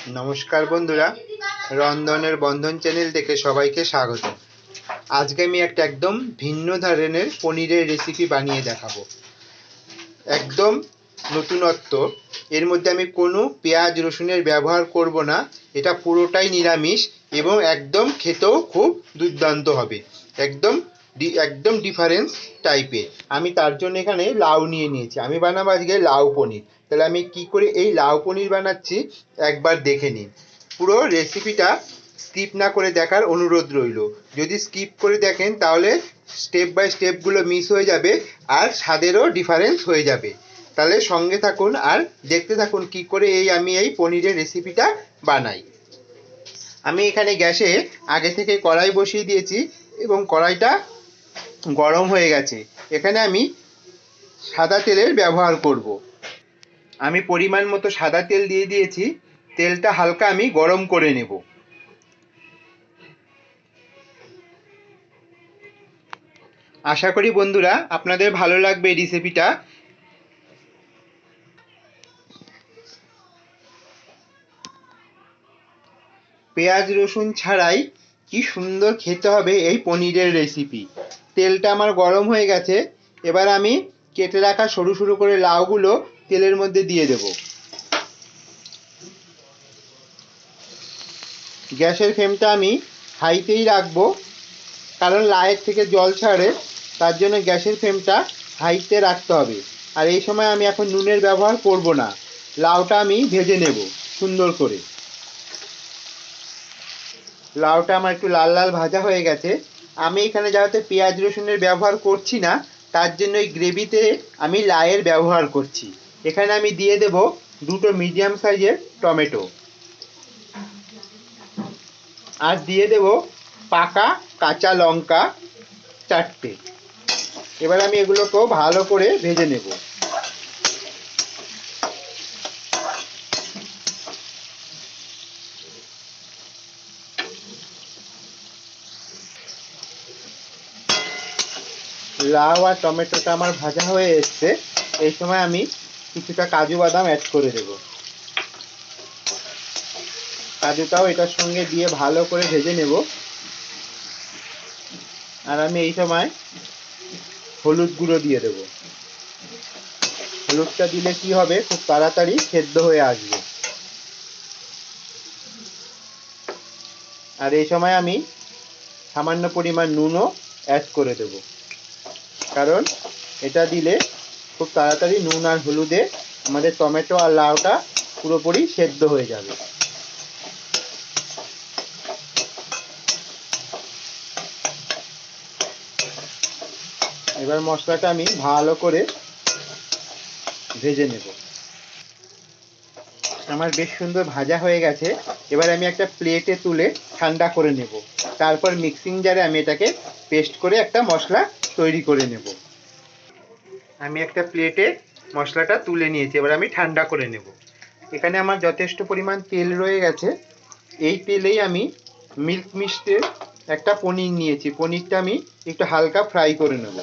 নমস্কার বন্ধুরা, রন্ধনের বন্ধন চ্যানেল থেকে সবাইকে স্বাগত। আজকে আমি একটা একদম ভিন্ন ধরনের পনিরের রেসিপি বানিয়ে দেখাবো। একদম নতুনত্ব। এর মধ্যে আমি কোনো পেঁয়াজ রসুনের ব্যবহার করব না। এটা পুরোটাই নিরামিষ এবং একদম খেতেও খুব দুর্দান্ত হবে। একদম একদম ডিফারেন্স টাইপের। আমি তার জন্য এখানে লাউ নিয়ে নিয়েছি। আমি বানাবো আজকে লাউ পনির। তাহলে আমি কি করে এই লাউ পনির বানাচ্ছি একবার দেখে নিন। পুরো রেসিপিটা স্কিপ না করে দেখার অনুরোধ রইল। যদি স্কিপ করে দেখেন তাহলে স্টেপ বাই স্টেপগুলো মিস হয়ে যাবে আর স্বাদেরও ডিফারেন্স হয়ে যাবে। তাহলে সঙ্গে থাকুন আর দেখতে থাকুন কি করে আমি এই পনিরের রেসিপিটা বানাই। আমি এখানে গ্যাসে আগে থেকে কড়াই বসিয়ে দিয়েছি এবং কড়াইটা গরম হয়ে গেছে। এখানে আমি সাদা তেলের ব্যবহার করব। আমি পরিমাণ মতো সাদা তেল দিয়ে দিয়েছি। তেলটা হালকা আমি গরম করে নেব। আশা করি বন্ধুরা আপনাদের ভালো লাগবে এই রেসিপিটা। পেঁয়াজ রসুন ছাড়াই কি সুন্দর খেতে হবে এই পনিরের রেসিপি। তেলটা আমার গরম হয়ে গেছে। এবার আমি কেটে রাখা সরু সরু করে লাউগুলো তেলের মধ্যে দিয়ে দেব। গ্যাসের ফ্লেমটা আমি হাইতেই রাখবো, কারণ লাউয়ের থেকে জল ছাড়ে। তার জন্য গ্যাসের ফ্লেমটা হাইতে রাখতে হবে। আর এই সময় আমি এখন নুনের ব্যবহার করব না। লাউটা আমি ভেজে নেব সুন্দর করে। লাউটা আমার একটু লাল লাল ভাজা হয়ে গেছে। আমি এখানে যাতে পেঁয়াজ রসুনের ব্যবহার করছি না, তার জন্য এই গ্রেভিতে আমি লাউয়ের ব্যবহার করছি। এখানে আমি দিয়ে দেব দুটো মিডিয়াম সাইজের টমেটো, আর দিয়ে দেব পাকা কাঁচা লঙ্কা 4টে। এবার আমি এগুলোকেও ভালো করে ভেজে নেব। লাউ আর টমেটোটা আমার ভাজা হয়ে এসছে। এই সময় আমি কিছুটা কাজু বাদাম অ্যাড করে দেব। কাজুটাও এটার সঙ্গে দিয়ে ভালো করে ভেজে নেব। আর আমি এই সময় হলুদ গুঁড়ো দিয়ে দেব। হলুদটা দিলে কি হবে, খুব তাড়াতাড়ি সেদ্ধ হয়ে আসবে। আর এই সময় আমি সামান্য পরিমাণ নুনও অ্যাড করে দেব, কারণ এটা দিলে খুব তাড়াতাড়ি নুন আর হলুদে আমাদের টমেটো আর লাউটা পুরোপুরি সেদ্ধ হয়ে যাবে। এবার মশলাটা আমি ভালো করে ভেজে নেব। আমার বেশ সুন্দর ভাজা হয়ে গেছে। এবার আমি একটা প্লেটে তুলে ঠান্ডা করে নেব। তারপর মিক্সিং জারে আমি এটাকে পেস্ট করে একটা মশলা তৈরি করে নেব। আমি একটা প্লেটে মশলাটা তুলে নিয়েছি। এবার আমি ঠান্ডা করে নেব। এখানে আমার যথেষ্ট পরিমাণ তেল রয়ে গেছে। এই তেলেই আমি মিল্ক মিস্টের একটা পনির নিয়েছি। পনিরটা আমি একটু হালকা ফ্রাই করে নেব।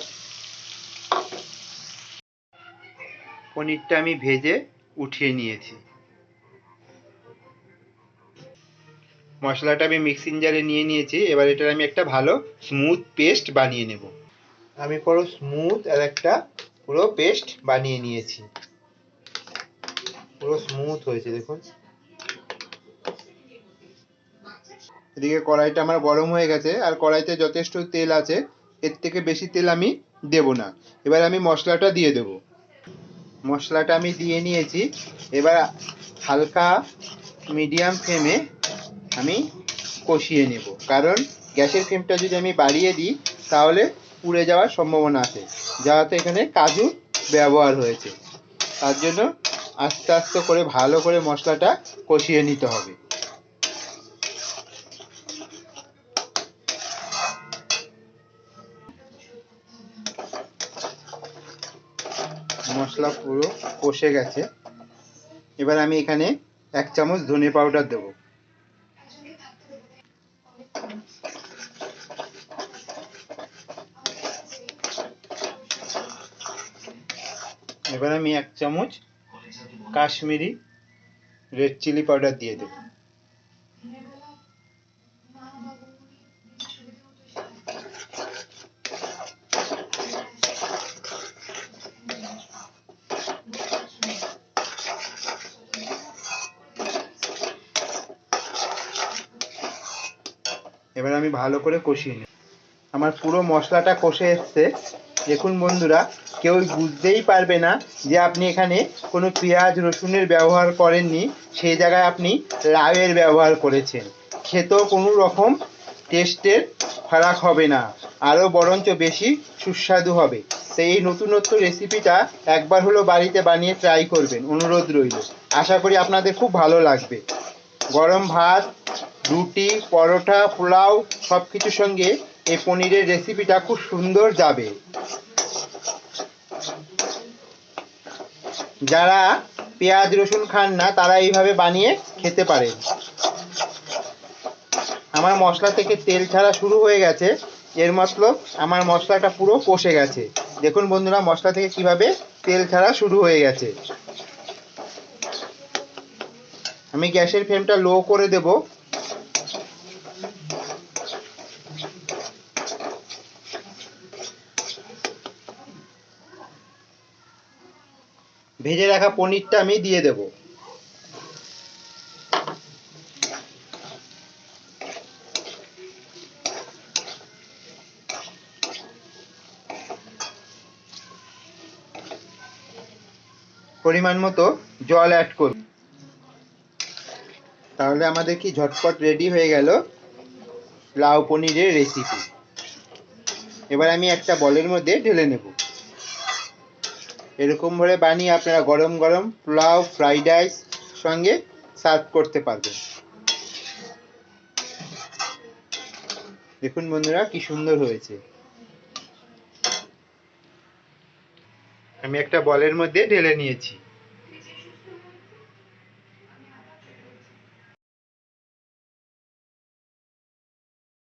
পনিরটা আমি ভেজে উঠিয়ে নিয়েছি। মশলাটা আমি মিক্সিং জারে নিয়ে নিয়েছি। এবার এটার আমি একটা ভালো স্মুথ পেস্ট বানিয়ে নেব। আমি পুরো স্মুথ আর একটা পুরো পেস্ট বানিয়ে নিয়েছি। পুরো স্মুথ হয়েছে দেখুন। এদিকে কড়াইটা আমার গরম হয়ে গেছে আর কড়াইতে যথেষ্ট তেল আছে। এর থেকে বেশি তেল আমি দেব না। এবার আমি মশলাটা দিয়ে দেব। মশলাটা আমি দিয়ে নিয়েছি। এবার হালকা মিডিয়াম ফ্লেমে আমি কষিয়ে নেব, কারণ গ্যাসের ফ্লেমটা যদি আমি বাড়িয়ে দিই তাহলে পুড়ে যাওয়ার সম্ভাবনা আছে, যেহেতু এখানে কাজু ব্যবহার হয়েছে। তার জন্য আস্তে আস্তে করে ভালো করে মশলাটা কষিয়ে নিতে হবে। মশলা পুরো কষে গেছে। এবার আমি এখানে 1 চামচ ধনে পাউডার দেব। এবার আমি 1 চামচ কাশ্মীরি রেড চিলি পাউডার দিয়ে দেব। এবার আমি ভালো করে কষিয়ে নেব। আমার পুরো মশলাটা কষে এসছে। দেখুন বন্ধুরা, কেউ বুঝতেই পারবে না যে আপনি এখানে কোনো পেঁয়াজ রসুনের ব্যবহার করেননি, সেই জায়গায় আপনি লাউয়ের ব্যবহার করেছেন। খেতেও কোনো রকম টেস্টের ফারাক হবে না, আরও বরঞ্চ বেশি সুস্বাদু হবে। তো এই নতুনত্ব রেসিপিটা একবার হলো বাড়িতে বানিয়ে ট্রাই করবেন, অনুরোধ রইল। আশা করি আপনাদের খুব ভালো লাগবে। গরম ভাত, রুটি, পরোটা, পোলাও সব কিছুর সঙ্গে এই পনিরের রেসিপিটা খুব সুন্দর যাবে। যারা পেঁয়াজ রসুন খান না তারা এইভাবে বানিয়ে খেতে পারেন। আমার মশলা থেকে তেল ছাড়া শুরু হয়ে গেছে, এর মতলব আমার মশলাটা পুরো কষে গেছে। দেখুন বন্ধুরা, মশলা থেকে কিভাবে তেল ছাড়া শুরু হয়ে গেছে। আমি গ্যাসের ফ্লেমটা লো করে দেব। ভেজে রাখা পনিরটা আমি দিয়ে দেব। পরিমাণ মতো জল অ্যাড করব। তাহলে আমাদের কি ঝটপট রেডি হয়ে গেল লাউ পনিরের রেসিপি। এবার আমি একটা বলের মধ্যে ঢেলে নেব। এরকমভাবে বানিয়ে আপনারা গরম গরম পোলাও, ফ্রাইড রাইস সঙ্গে সার্ভ করতে পারবেন। দেখুন বন্ধুরা, কি সুন্দর হয়েছে। আমি একটা বলের মধ্যে ঢেলে নিয়েছি।